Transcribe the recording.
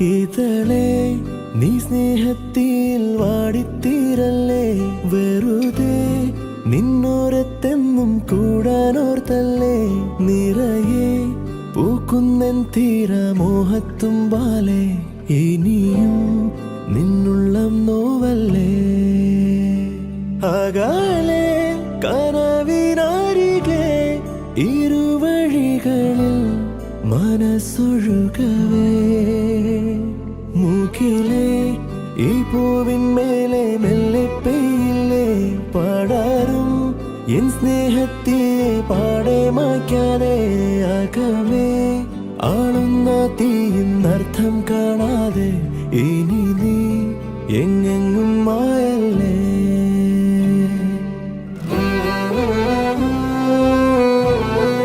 ഇതളെ നീ സ്നേഹത്തിൽ വാടിത്തീരല്ലേ, വെറുതെ നിന്നോരത്തെന്നും കൂടാനോർത്തല്ലേ. നിറയെ പൂക്കുന്നൻ തീരമോഹത്തുമ്പാലെ, ഇനിയും നിന്നുള്ളം നോവല്ലേ. അകലെ കനവിനരികെ ഇരുവഴികളിൽ മനസ്സൊഴുകവേ, മൂക്കിലെ ഈ പൂവിന്മേലെ മെല്ലെ പെയ്യില്ലേ പാടാറും എൻ സ്നേഹത്തെ പാടെ മായ്ക്കാതെ. അകമേ ആളുന്ന തീയിന്നർത്ഥം കാണാതെ, ഇനി നീ എങ്ങെങ്ങും